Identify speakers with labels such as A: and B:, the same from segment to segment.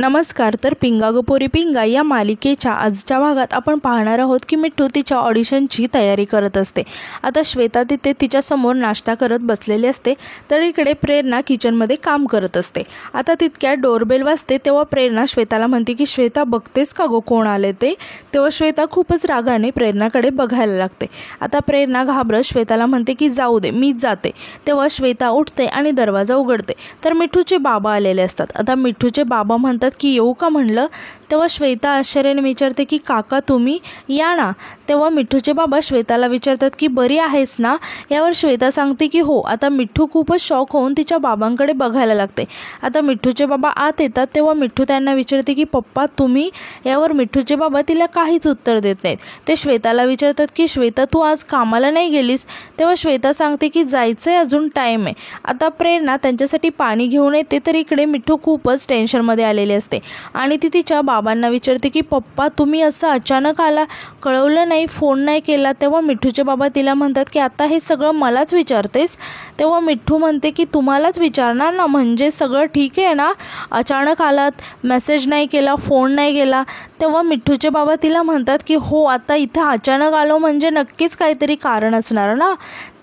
A: नमस्कार. तर पिंगा गो पोरी पिंगा या मालिकेच्या आजच्या भागात आपण पाहणार आहोत की मिठू तिच्या ऑडिशनची तयारी करत असते. आता श्वेता तिथे तिच्यासमोर नाश्ता करत बसलेली असते, तर इकडे प्रेरणा किचनमध्ये काम करत असते. आता तितक्या डोरबेल वाजते तेव्हा प्रेरणा श्वेताला म्हणते की श्वेता बघतेस का गो कोण आले ते. तेव्हा श्वेता खूपच रागाने प्रेरणाकडे बघायला लागते. आता प्रेरणा घाबरत श्वेताला म्हणते की जाऊ दे मीच जाते. तेव्हा श्वेता उठते आणि दरवाजा उघडते, तर मिठूचे बाबा आलेले असतात. आता मिठूचे बाबा म्हणतात की येऊ का म्हणलं. तेव्हा श्वेता आश्चर्याने विचारते की काका तुम्ही या ना. तेव्हा मिठूचे बाबा श्वेताला विचारतात की बरी आहेस ना. यावर श्वेता सांगते की हो. आता मिठू खूपच शॉक होऊन तिच्या बाबांकडे बघायला लागते. आता मिठूचे बाबा आत येतात तेव्हा मिठू त्यांना विचारते की पप्पा तुम्ही. यावर मिठूचे बाबा तिला काहीच उत्तर देत नाहीत. ते श्वेताला विचारतात की श्वेता तू आज कामाला नाही गेलीस. तेव्हा श्वेता सांगते की जायचंय, अजून टाईम आहे. आता प्रेरणा त्यांच्यासाठी पाणी घेऊन येते, तर इकडे मिठू खूपच टेन्शनमध्ये आलेली असते आणि ती तिच्या बाबांना विचारते की पप्पा तुम्ही असं अचानक आला, कळवलं नाही, फोन नाही केला. तेव्हा मिठूचे बाबा तिला म्हणतात की आता हे सगळं मलाच विचारतेस. तेव्हा मिठू म्हणते की तुम्हालाच विचारणार ना, म्हणजे सगळं ठीक आहे ना. अचानक आलात, मेसेज नाही केला, फोन नाही केला. तेव्हा मिठूचे बाबा तिला म्हणतात की हो आता इथं अचानक आलो म्हणजे नक्कीच काहीतरी कारण असणार ना.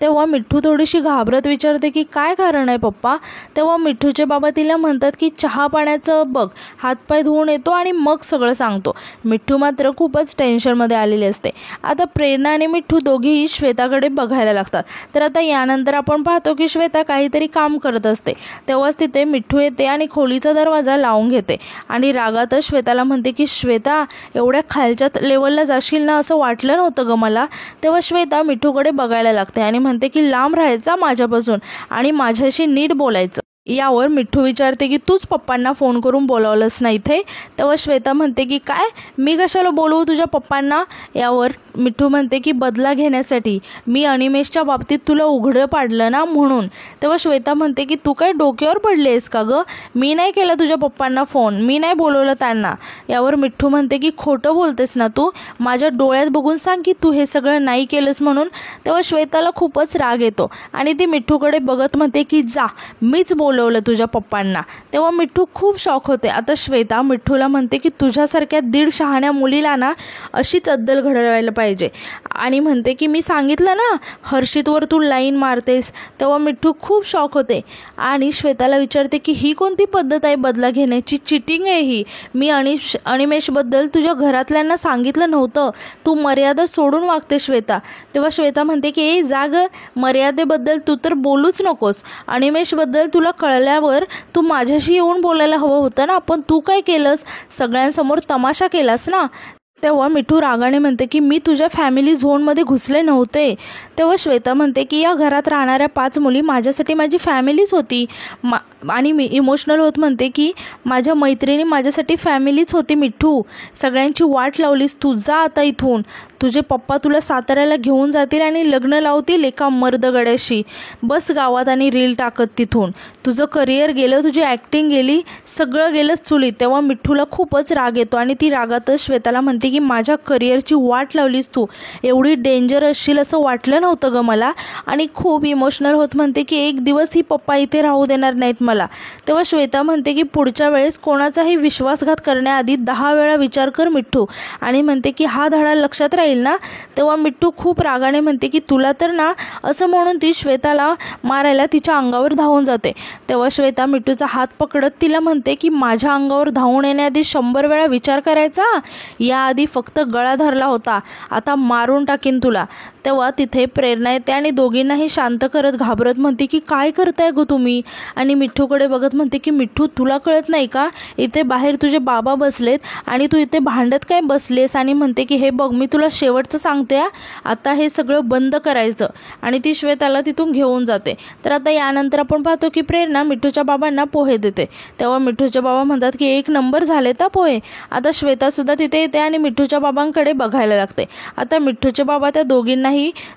A: तेव्हा मिठू थोडीशी घाबरत विचारते की काय कारण आहे पप्पा. तेव्हा मिठूचे बाबा तिला म्हणतात की चहा पाण्याचं बघ, हातपाय धुवून येतो आणि मग सगळं सांगतो. मिठू मात्र खूपच टेन्शनमध्ये आलेली असते. आता प्रेरणा आणि मिठू दोघेही श्वेताकडे बघायला लागतात. तर आता यानंतर आपण पाहतो की श्वेता काहीतरी काम करत असते. तेव्हाच तिथे मिठू येते आणि खोलीचा दरवाजा लावून घेते आणि रागातच श्वेताला म्हणते की श्वेता एवढ्या खालच्या लेवलला जाशील ना असं वाटलं नव्हतं ग मला. तेव्हा श्वेता मिठूकडे बघायला लागते आणि म्हणते की लांब राहायचा माझ्यापासून आणि माझ्याशी नीट बोलायचं. यावर मिठू विचारते की तूच पप्पांना फोन करून बोलावलंस ना इथे. तेव्हा श्वेता म्हणते की काय, मी कशाला बोलवू तुझ्या पप्पांना. यावर मिठू म्हणते की बदला घेण्यासाठी, मी अनिमेशच्या बाबतीत तुला उघडं पाडलं ना म्हणून. तेव्हा श्वेता म्हणते की तू काय डोक्यावर पडलेस का गं, मी नाही केला तुझ्या पप्पांना फोन, मी नाही बोलवलं त्यांना. यावर मिठू म्हणते की खोटं बोलतेस ना तू, माझ्या डोळ्यात बघून सांग की तू हे सगळं नाही केलंस म्हणून. तेव्हा श्वेताला खूपच राग येतो आणि ती मिठूकडे बघत म्हणते की जा, मीच बोलवलं तुझ्या पप्पांना. तेव्हा मिठू खूप शॉक होते. आता श्वेता मिठूला म्हणते की तुझ्यासारख्या 1.5 शहाण्या मुलीला ना अशीच अद्दल घडवायला पाहिजे आणि म्हणते की मी सांगितलं ना हर्षितवर तू लाईन मारतेस. तेव्हा मिठू खूप शॉक होते आणि श्वेताला विचारते की ही कोणती पद्धत आहे बदला घेण्याची, चिटिंग आहे ही. मी अनिमेशबद्दल तुझ्या घरातल्यांना सांगितलं नव्हतं, तू मर्यादा सोडून वागते श्वेता. तेव्हा श्वेता म्हणते की ए जाग, मर्यादेबद्दल तू तर बोलूच नकोस. अनिमेशबद्दल तुला कळल्यावर तू माझ्याशी येऊन बोलायला हवं होतं ना, पण तू काय केलंस, सगळ्यांसमोर तमाशा केलास ना. तेव्हा मिठू रागाने म्हणते की मी तुझ्या फॅमिली झोनमध्ये घुसले नव्हते. तेव्हा श्वेता म्हणते की या घरात राहणाऱ्या 5 मुली माझ्यासाठी माझी फॅमिलीच होती आणि मी इमोशनल होत म्हणते की माझ्या मैत्रिणी माझ्यासाठी फॅमिलीच होती. मिठू सगळ्यांची वाट लावलीस तू, जा आता इथून. तुझे पप्पा तुला साताऱ्याला घेऊन जातील आणि लग्न लावतील एका मर्दगड्याशी. बस गावात आणि रील टाकत तिथून. तुझं करिअर गेलं, तुझी ॲक्टिंग गेली, सगळं गेलं चुलीत. तेव्हा मिठूला खूपच राग येतो आणि ती रागातच श्वेताला म्हणते की माझ्या करिअरची वाट लावलीस तू, एवढी डेंजर असशील असं वाटलं नव्हतं ग मला. आणि खूप इमोशनल होत म्हणते की एक दिवस ही पप्पा इथे राहू देणार नाहीत मला. तेव्हा श्वेता म्हणते की पुढच्या वेळेस कोणाचाही विश्वासघात करण्याआधी 10 वेळा विचार कर मिठू, आणि म्हणते की हा धडा लक्षात राहील ना. तेव्हा मिठू खूप रागाने म्हणते की तुला तर ना, असं म्हणून ती श्वेताला मारायला तिच्या अंगावर धावून जाते. तेव्हा श्वेता मिठूचा हात पकडत तिला म्हणते की माझ्या अंगावर धावून येण्याआधी 100 वेळा विचार करायचा, याआधी फक्त गळा धरला होता, आता मारून टाकीन तुला. तेव्हा तिथे प्रेरणा येते आणि दोघींनाही शांत करत घाबरत म्हणते की काय करताय गो तुम्ही. आणि मिठूकडे बघत म्हणते की मिठू तुला कळत नाही का, इथे बाहेर तुझे बाबा बसलेत आणि तू इथे भांडत काय बसलेस. आणि म्हणते की हे बघ मी तुला शेवटचं सांगते, आता हे सगळं बंद करायचं. आणि ती श्वेताला तिथून घेऊन जाते. तर आता यानंतर आपण पाहतो की प्रेरणा मिठूच्या बाबांना पोहे देते. तेव्हा मिठूचे बाबा म्हणतात की 1 नंबर झाले तर पोहे. आता श्वेतासुद्धा तिथे येते आणि मिठूच्या बाबांकडे बघायला लागते. आता मिठूचे बाबा त्या दोघींनाही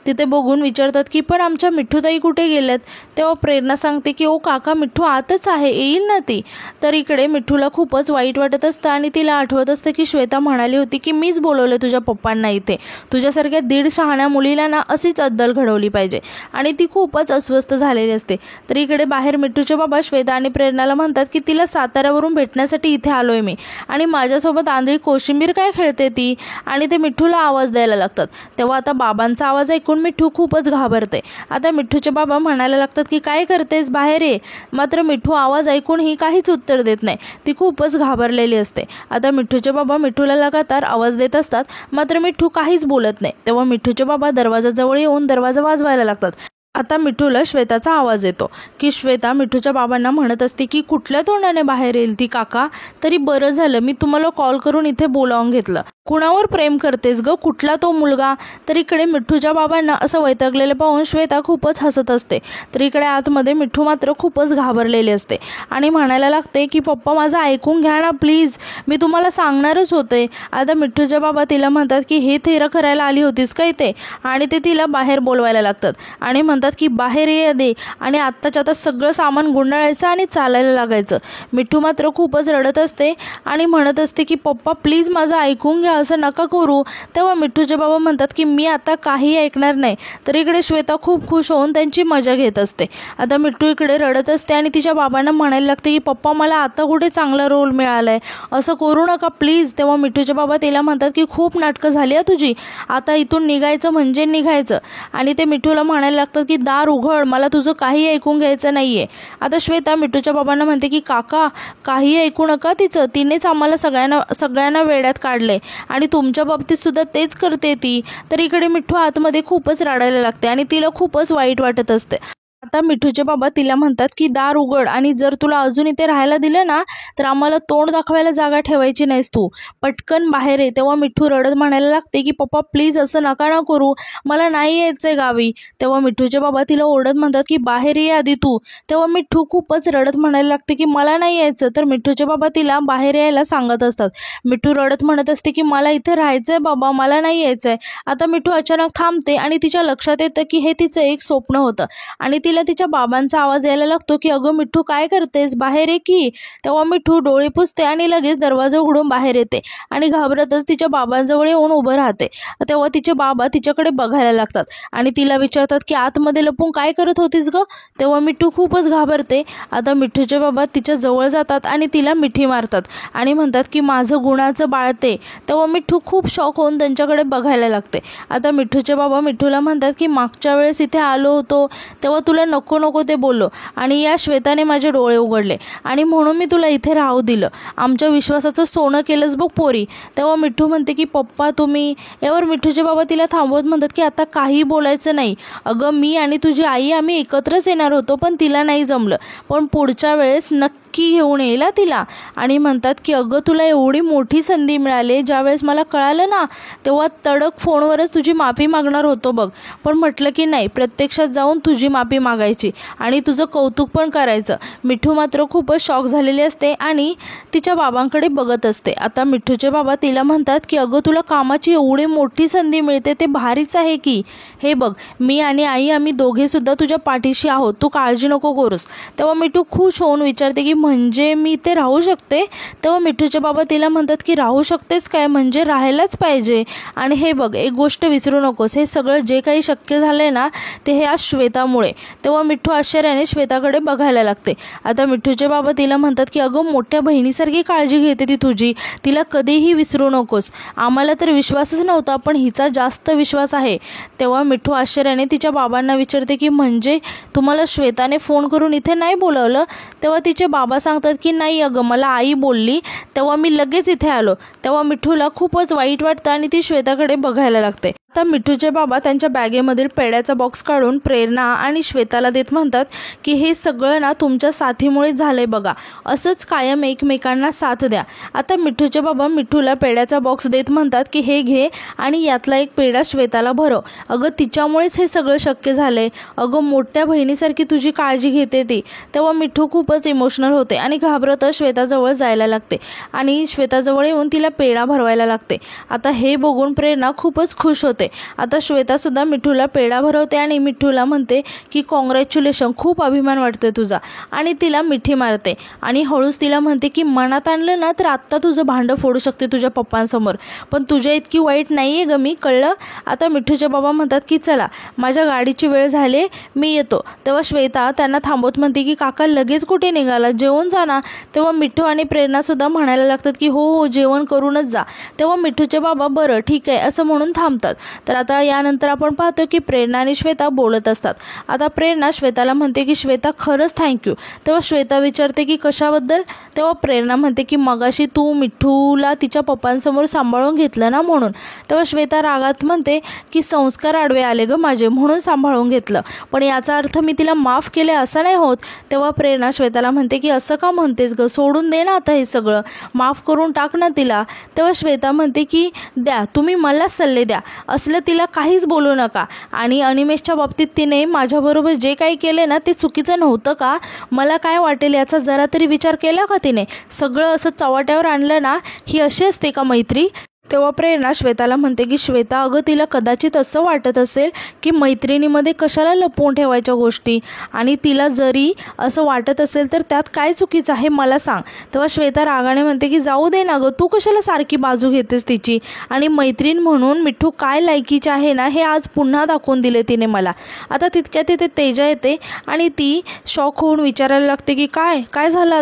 A: तिथे बघून विचारतात की पण आमच्या मिठूताई कुठे गेल्यात. तेव्हा प्रेरणा सांगते की ओ काका मिठू आतच आहे, येईल ना ती. तर इकडे मिठूला खूपच वाईट वाटत असतं आणि तिला आठवत असतं की श्वेता म्हणाली होती की मीच बोलवलं तुझ्या पप्पांना इथे. इथे. तुझ्यासारख्या 1.5 शहाण्या मुलीला ना अशीच अद्दल घडवली पाहिजे. आणि ती खूपच अस्वस्थ झालेली असते. तर इकडे बाहेर मिठूचे बाबा श्वेता आणि प्रेरणाला म्हणतात की तिला साताऱ्यावरून भेटण्यासाठी इथे आलोय मी, आणि माझ्यासोबत आंधळी कोशिंबीर काय खेळते ती. आणि ते मिठूला आवाज द्यायला लागतात. तेव्हा आता बाबांचा आवाज ऐकून मिठू खूपच घाबरते. आता मिठूचे बाबा म्हणायला लागतात की काय करतेस, बाहेर ये. मात्र मिठू आवाज ऐकूनही काहीच उत्तर देत नाही. ती खूपच घाबरलेली असते. आता मिठूचे बाबा मिठूला लगातार आवाज देत असतात, मात्र मिठू काहीच बोलत नाही. तेव्हा मिठूचे बाबा दरवाजाजवळ येऊन दरवाजा वाजवायला लागतात. आता मिठूला श्वेताचा आवाज येतो की श्वेता मिठूच्या बाबांना म्हणत असते की कुठल्या तोंडाने बाहेर येईल ती काका. तरी बरं झालं मी तुम्हाला कॉल करून इथे बोलावून घेतलं. कुणावर प्रेम करतेस ग, कुठला तो मुलगा. तर इकडे मिठूच्या बाबांना असं वैतागलेलं पाहून श्वेता खूपच हसत असते. तर इकडे आतमध्ये मिठू मात्र खूपच घाबरलेली असते आणि म्हणायला लागते की पप्पा माझं ऐकून घ्या ना प्लीज, मी तुम्हाला सांगणारच होते. आता मिठूच्या बाबा तिला म्हणतात की हे थेरं करायला आली होतीस का इथे, आणि ते तिला बाहेर बोलवायला लागतात आणि म्हणतात की बाहेर ये दे आणि आत्ताच्या आता सगळं सामान गुंडाळायचं आणि चालायला लागायचं. मिठू मात्र खूपच रडत असते आणि म्हणत असते की पप्पा प्लीज माझं ऐकून घ्या, असं नका करू. तेव्हा मिठूचे बाबा म्हणतात की मी आता काही ऐकणार नाही. तर इकडे श्वेता खूप खुश होऊन त्यांची मजा घेत असते. आता मिठू इकडे रडत असते आणि तिच्या बाबांना म्हणायला लागते की पप्पा मला आता कुठे चांगला रोल मिळालाय, असं करू नका प्लीज. तेव्हा मिठूचे बाबा तिला म्हणतात की खूप नाटकं झाली आहे तुझी, आता इथून निघायचं म्हणजे निघायचं. आणि ते मिठूला म्हणायला लागतात की दार उघड, मला तुझं काही ऐकून घ्यायचं नाहीये. आता श्वेता मिठूच्या बाबांना म्हणते की काका काही ऐकू नका तिचं, तिनेच आम्हाला सगळ्यांना वेड्यात काढले आणि तुमच्या बाबतीत सुद्धा तेच करते ती. तर इकडे मिठू आतमध्ये खूपच रडायला लागते आणि तिला खूपच वाईट वाटत असते. आता मिठूचे बाबा तिला म्हणतात की दार उघड, आणि जर तुला अजून इथे राहायला दिलं ना तर आम्हाला तोंड दाखवायला जागा ठेवायची नाहीस तू, पटकन बाहेर ये. तेव्हा मिठू रडत म्हणायला लागते की पप्पा प्लीज असं नका ना करू, मला नाही यायचंय गावी. तेव्हा मिठूचे बाबा तिला ओरडत म्हणतात की बाहेर ये आधी तू. तेव्हा मिठू खूपच रडत म्हणायला लागते की मला नाही यायचं. तर मिठूचे बाबा तिला बाहेर यायला सांगत असतात. मिठू रडत म्हणत असते की मला इथे राहायचंय बाबा, मला नाही यायचंय. आता मिठू अचानक थांबते आणि तिच्या लक्षात येतं की हे तिचं एक स्वप्न होतं आणि तिला तिच्या बाबांचा आवाज यायला लागतो की अगं मिठू काय करतेस, बाहेर ये की. तेव्हा मिठू डोळे पुसते आणि लगेच दरवाजा उघडून बाहेर येते आणि घाबरतच तिच्या बाबांजवळ येऊन उभं राहते. तेव्हा तिचे बाबा तिच्याकडे बघायला लागतात आणि तिला विचारतात की आतमध्ये लपून काय करत होतीस ग. तेव्हा मिठू खूपच घाबरते. आता मिठूचे बाबा तिच्या जवळ जातात आणि तिला मिठी मारतात आणि म्हणतात की माझं गुणाचं बाळते. तेव्हा मिठू खूप शॉक होऊन त्यांच्याकडे बघायला लागते. आता मिठूचे बाबा मिठूला म्हणतात की मागच्या वेळेस इथे आलो होतो तेव्हा तुला नको नको ते बोललो आणि या श्वेताने माझे डोळे उघडले आणि म्हणून मी तुला इथे राहू दिलं. आमच्या विश्वासाचं सोनं केलंस बघ पोरी. तेव्हा मिठू म्हणते की पप्पा तुम्ही. यावर मिठूचे बाबा तिला थांबवत म्हणतात की आता काही बोलायचं नाही. अगं मी आणि तुझी आई आम्ही एकत्रच येणार होतो पण तिला नाही जमलं, पण पुढच्या वेळेस नक्की घेऊन येईल तिला. आणि म्हणतात की अगं तुला एवढी मोठी संधी मिळाली, ज्यावेळेस मला कळालं ना तेव्हा तडक फोनवरच तुझी माफी मागणार होतो बघ, पण म्हटलं की नाही प्रत्यक्षात जाऊन तुझी माफी मागायची आणि तुझं कौतुक पण करायचं. मिठू मात्र खूपच शॉक झालेली असते आणि तिच्या बाबांकडे बघत असते. आता मिठूचे बाबा तिला म्हणतात की अगं तुला कामाची एवढी मोठी संधी मिळते ते भारीच आहे की. हे बघ मी आणि आई आम्ही दोघे सुद्धा तुझ्या पाठीशी आहोत, तू काळजी नको करूस. तेव्हा मिठू खुश होऊन विचारते की म्हणजे मी ते राहू शकते. तेव्हा मिठूचे बाबा तिला म्हणतात की राहू शकतेस काय, म्हणजे राहायलाच पाहिजे. आणि हे बघ एक गोष्ट विसरू नकोस, हे सगळं जे काही शक्य झालंय ना ते हे आज श्वेतामुळे. तेव्हा मिठू आश्चर्याने श्वेताकडे बघायला लागते. आता मिठूचे बाबा तिला म्हणतात की अगं मोठ्या बहिणीसारखी काळजी घेते ती तुझी, तिला कधीही विसरू नकोस. आम्हाला तर विश्वासच नव्हता पण हिचा जास्त विश्वास आहे. तेव्हा मिठू आश्चर्याने तिच्या बाबांना विचारते की म्हणजे तुम्हाला श्वेताने फोन करून इथे नाही बोलावलं. तेव्हा तिचे बाबा सांगतात की नाही अगं मला आई बोलली तेव्हा मी लगेच इथे आलो. तेव्हा मिठूला खूपच वाईट वाटतं आणि ती श्वेताकडे बघायला लागते. आता मिठूचे बाबा त्यांच्या बॅगेमधील पेड्याचा बॉक्स काढून प्रेरणा आणि श्वेताला देत म्हणतात की हे सगळं ना तुमच्या साथीमुळे झालंय बघा, असंच कायम एकमेकांना साथ द्या. आता मिठूचे बाबा मिठूला पेड्याचा बॉक्स देत म्हणतात की हे घे आणि यातला एक पेढा श्वेताला भरव. अगं तिच्यामुळेच हे सगळं शक्य झालंय, अगं मोठ्या बहिणीसारखी तुझी काळजी घेते ती. तेव्हा मिठू खूपच इमोशनल होते आणि घाबरत श्वेताजवळ जायला लागते आणि श्वेताजवळ येऊन तिला पेढा भरवायला लागते. आता हे बघून प्रेरणा खूपच खुश होते होते. आता श्वेतासुद्धा मिठूला पेढा भरवते आणि मिठूला म्हणते की कॉंग्रॅच्युलेशन, खूप अभिमान वाटतोय तुझा, आणि तिला मिठी मारते आणि हळूच तिला म्हणते की मनात आणलं ना तर आत्ता तुझं भांडं फोडू शकते तुझ्या पप्पांसमोर, पण तुझ्या इतकी वाईट नाही आहे ग मी, कळलं. आता मिठूचे बाबा म्हणतात की चला माझ्या गाडीची वेळ झाली, मी येतो. तेव्हा श्वेता त्यांना थांबवत म्हणते की काका लगेच कुठे निघाला, जेवून जा ना. तेव्हा मिठू आणि प्रेरणासुद्धा म्हणायला लागतात की हो हो जेवण करूनच जा. तेव्हा मिठूचे बाबा बरं ठीक आहे असं म्हणून थांबतात. तर आता यानंतर आपण पाहतो की प्रेरणा आणि श्वेता बोलत असतात. आता प्रेरणा श्वेताला म्हणते की श्वेता खरंच थँक्यू. तेव्हा श्वेता विचारते की कशाबद्दल. तेव्हा प्रेरणा म्हणते की मगाशी तू मिठूला तिच्या पप्पांसमोर सांभाळून घेतलं ना म्हणून. तेव्हा श्वेता रागात म्हणते की संस्कार आडवे आले ग माझे म्हणून सांभाळून घेतलं, पण याचा अर्थ मी तिला माफ केले असं नाही होत. तेव्हा प्रेरणा श्वेताला म्हणते की असं का म्हणतेस ग, सोडून दे ना आता हे सगळं, माफ करून टाक ना तिला. तेव्हा श्वेता म्हणते की द्या तुम्ही मलाच सल्ले द्या, असलं तिला काहीच बोलू नका, आणि अनिमेषच्या बाबतीत तिने माझ्याबरोबर जे काही केले ना ते चुकीचं नव्हतं का, मला काय वाटेल याचा जरा तरी विचार केला का तिने, सगळं असं चव्हाट्यावर आणलं ना, ही अशी असते का मैत्री. तेव्हा प्रेरणा श्वेताला म्हणते की श्वेता अगं तिला कदाचित असं वाटत असेल की मैत्रिणीमध्ये कशाला लपवून ठेवायच्या गोष्टी, आणि तिला जरी असं वाटत असेल तर त्यात काय चुकीचं आहे मला सांग. तेव्हा श्वेता रागाने म्हणते की जाऊ दे ना गं, तू कशाला सारखी बाजू घेतेस तिची, आणि मैत्रीण म्हणून मिठू काय लायकीची आहे ना हे आज पुन्हा दाखवून दिले तिने मला. आता तितक्या तिथे तेजा येते आणि ती शॉक होऊन विचारायला लागते की काय काय झालं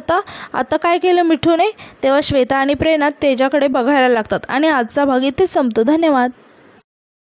A: आता काय केलं मिठूने. तेव्हा श्वेता आणि प्रेरणा तेजाकडे बघायला लागतात आणि आजचा भाग इथे संपतो. धन्यवाद.